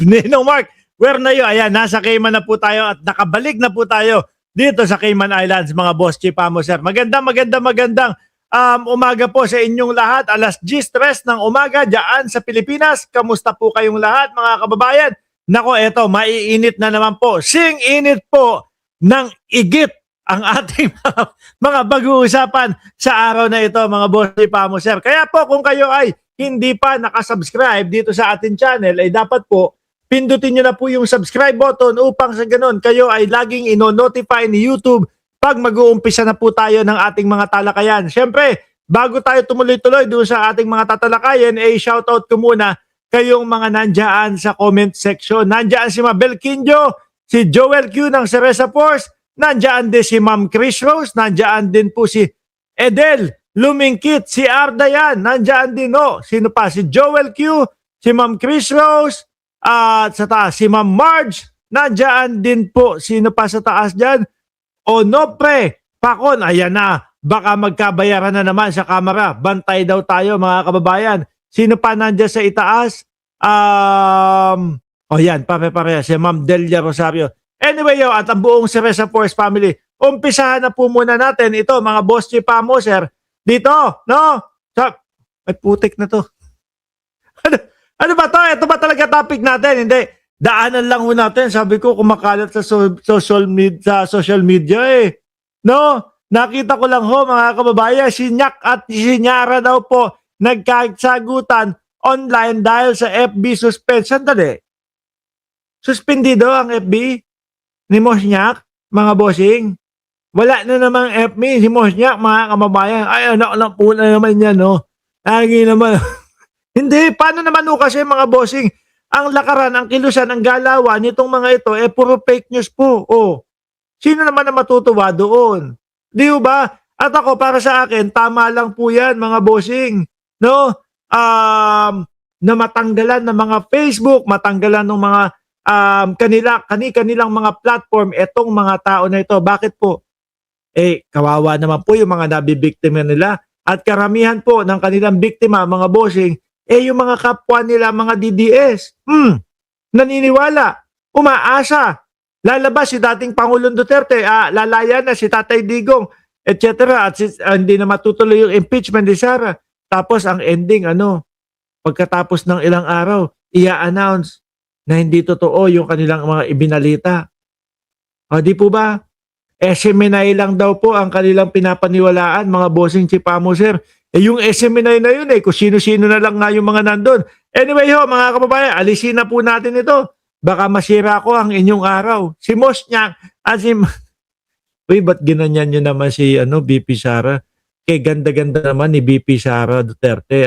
Ninong Mark, where na yun? Ayan, nasa Cayman na po tayo at nakabalik na po tayo dito sa Cayman Islands, mga boss Chipamo, sir. Magandang umaga po sa inyong lahat. Alas 10:03 ng umaga dyan sa Pilipinas. Kamusta po kayong lahat, mga kababayan? Nako, eto, maiinit na naman po. Sing-init po ng igit ang ating mga pag-uusapan sa araw na ito, mga boss Chipamo, sir. Kaya po, kung kayo ay hindi pa nakasubscribe dito sa ating channel, ay dapat po pindutin nyo na po yung subscribe button upang sa ganun kayo ay laging ino-notify ni YouTube pag mag-uumpisa na po tayo ng ating mga talakayan. Siyempre, bago tayo tumuloy-tuloy doon sa ating mga tatalakayan, ay shoutout ko muna kayong mga nandyan sa comment section. Nandyan si Mabel Quinjo, si Joel Q ng Cereza Force, nandyan din si Ma'am Chris Rose, nandyan din po si Edel Lumingkit, si Ardayan, nandyan din sino pa? Si Joel Q, si Ma'am Chris Rose, at sa taas, si Ma'am Marge, nandyan din po, sino pa sa taas dyan? Onopre, Pakon, ayan na, baka magkabayaran na naman sa camera. Bantay daw tayo, mga kababayan. Sino pa nandyan sa itaas? Yan, pare-pare, si Ma'am Delia Rosario. Anyway, at ang buong Cereza Force family, umpisahan na po muna natin ito, mga boss Chipamo, sir. Dito, no? Ay, putik na to. Ano ba to? Ito ba talaga topic natin? Hindi. Daanan lang ho natin. Sabi ko, kumakalat sa social media eh. No? Nakita ko lang ho, mga kababayan, si Nyak at si Nyara daw po nagkagsagutan online dahil sa FB suspension. Sandali. Suspendido ang FB ni Mosnyak, mga bossing. Wala na namang FB si Mosnyak, mga kababayan. Ay, anak po na naman yan, no? Lagi naman. Hindi, paano naman kasi mga bossing? Ang lakaran, ang kilusan, ang galawan nitong mga ito, puro fake news po. Sino naman na matutuwa doon? Di ba? At ako, para sa akin, tama lang po yan, mga bossing. No? Na matanggalan ng mga Facebook, matanggalan ng mga kanilang mga platform, etong mga tao na ito. Bakit po? Kawawa naman po yung mga nabibiktima nila. At karamihan po ng kanilang biktima, mga bossing, yung mga kapwa nila, mga DDS. Naniniwala, umaasa. Lalabas si dating Pangulong Duterte, lalaya na si Tatay Digong, etc. At hindi na matutuloy yung impeachment ni Sara. Tapos ang ending, pagkatapos ng ilang araw, i-announce na hindi totoo yung kanilang mga ibinalita. Di po ba? SMNI lang daw po ang kanilang pinapaniwalaan, mga bossing Chipamo, sir. Yung SMNI na yun kung sino-sino na lang nga yung mga nandun. Anyway mga kababayan, alisin na po natin ito. Baka masira ko ang inyong araw. Si Mosnyak at si... Uy, ba't ginanyan nyo naman si BP Sara? Ganda-ganda naman ni BP Sara Duterte.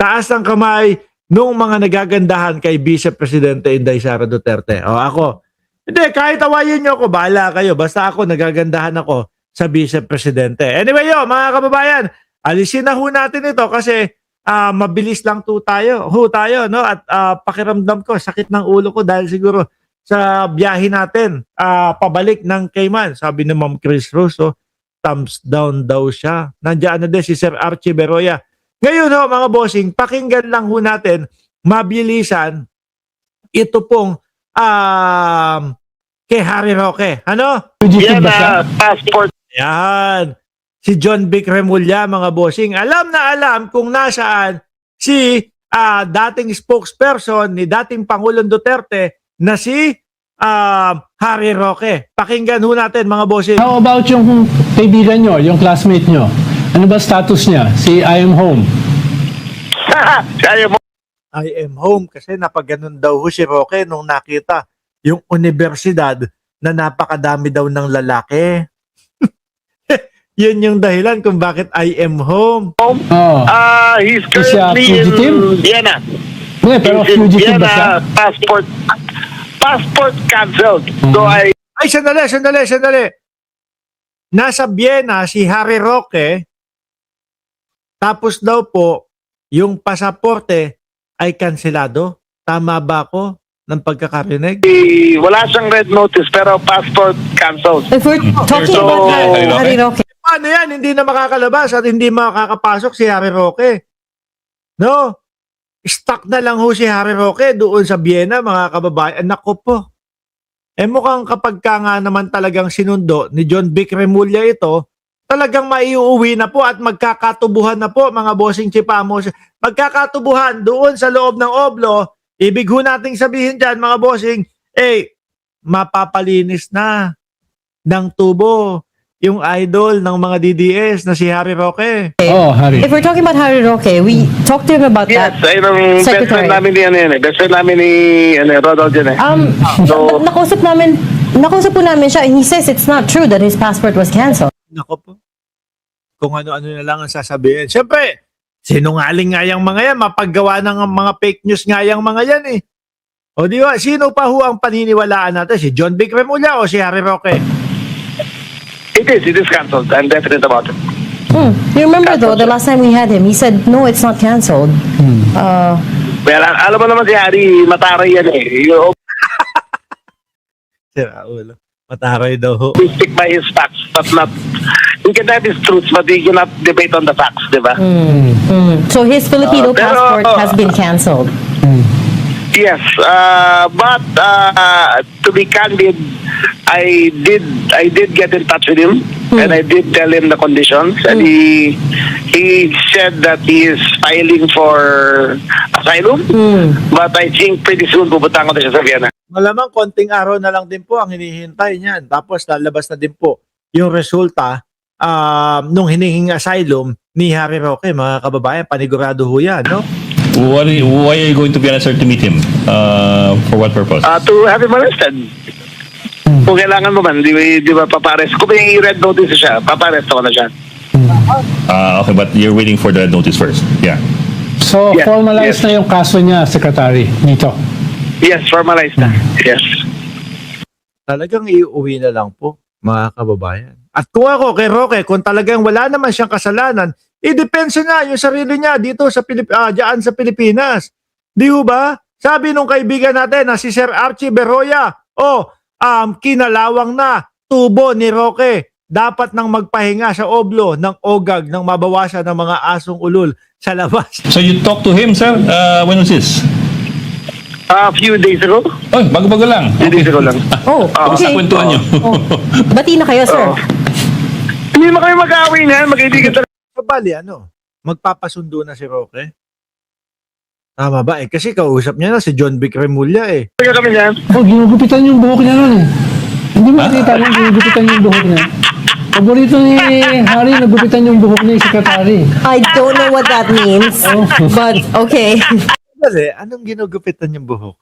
Taas ng kamay nung mga nagagandahan kay Vice Presidente Inday Sara Duterte. Ako. Hindi, kahit awayin nyo ako, bahala kayo. Basta ako, nagagandahan ako sa Vice Presidente. Anyway, mga kababayan, alisin na ho natin ito kasi mabilis lang tayo, no? At pakiramdam ko, sakit ng ulo ko dahil siguro sa biyahe natin, pabalik ng Cayman. Sabi ni Ma'am Chris Rose, thumbs down daw siya. Nandiyan na din si Sir Archie Beroya. Ngayon, mga bossing, pakinggan lang ho natin, mabilisan, ito pong kay Harry Roque. Yan passport. Yan. Si John Vic Remulla, mga bossing. Alam na alam kung nasaan si dating spokesperson ni dating Pangulong Duterte na si Harry Roque. Pakinggan ho natin, mga bossing. How about yung kaibigan nyo, yung classmate nyo? Ano ba status niya? Si I am home. I am home kasi napaganon daw ho si Roque nung nakita yung universidad na napakadami daw ng lalaki. Yun yung dahilan kung bakit I am home. He's currently in Vienna. Pero fugitive ba siya? Passport canceled. So Ay, sandali. Nasa Vienna si Harry Roque, tapos daw po, yung pasaporte ay kanselado. Tama ba ako ng pagkakarinig? wala siyang red notice pero passport canceled. If we're talking about Harry Roque. Paano yan? Hindi na makakalabas at hindi makakapasok si Harry Roque. No? stuck na lang ho si Harry Roque doon sa Vienna, mga kababayan. Nako po. Mukhang kapag ka nga naman talagang sinundo ni John Vic Remulla ito, talagang maiuwi na po at magkakatubuhan na po, mga bossing chipamos. Magkakatubuhan doon sa loob ng Oblo. Ibig ho nating sabihin dyan, mga bossing, mapapalinis na ng tubo yung idol ng mga DDS na si Harry Roque. Oh, Harry. If we're talking about Harry Roque, we talked to him about Yes, that. ayun ang best Secretary. friend namin ni, best friend namin ni, Rodolfo dyan eh. So- Nakausap po namin siya, and he says it's not true that his passport was canceled. Nako po. Kung ano-ano na lang ang sasabihin. Siyempre, sinungaling nga yung mga yan, mapaggawa ng mga fake news nga yung mga yan eh. O di ba, sino pa ho ang paniniwalaan natin? Si John Vic Remulla o si Harry Roque? It is cancelled. I'm definite about it. You remember though, the last time we had him, he said, no, it's not canceled. Well, alam mo naman si Harry, mataray yan eh. You Sira ulo. Mataray daw ho. always stick by his facts, but not, he can have his truths, but he cannot debate on the facts, di ba? So his Filipino Pero- passport has been canceled. Yes, but to be candid, I did get in touch with him, and I did tell him the conditions, and he said that he is filing for asylum, but I think pretty soon pupunta ko na siya sa Vienna. Malamang konting araw na lang din po ang hinihintay niyan. Tapos lalabas na din po yung resulta nung hinihing asylum ni Harry Roque, mga kababayan. Panigurado ho yan, no? Why are you going to Vienna, sir, to meet him? For what purpose? To have him arrested. Kung kailangan mo man, di ba papares? Kung may red notice siya, paparesto ko na siya. Okay, but you're waiting for the notice first. Yeah. So, Yes, formalized yes. na yung kaso niya, Secretary, dito. Yes, formalized na. Yes. Talagang iuwi na lang po, mga kababayan. At kung ako kay Roque, kung talagang wala naman siyang kasalanan, idepensa niya yung sarili niya dito sa diyan sa Pilipinas. Di ho ba? Sabi nung kaibigan natin na si Sir Archie Berroya, kinalawang na tubo ni Roque. Dapat nang magpahinga sa Oblo ng OGAG nang mabawasan ng mga asong ulol sa labas. So you talked to him, sir? When was this? A few days ago. Oh, bago-bago lang. Few days ago lang. Oh, Kamusta okay. kwentuhan niyo? Bati na kayo, sir. Oo. Hindi mo kami mag-away niyan, magkaibigan talaga. Bali, magpapasundo na si Roque? Tama ba? Kasi kausap niya na si John Vic Remulla eh. Kami niyan. Oh, ginugupitan yung buhok niya nun eh. Hindi mo nakita yung ginugupitan yung buhok niya. Paborito ni Harry, nagupitan yung buhok ni Secretary. I don't know what that means, but okay. Kasi, anong ginugupitan yung buhok?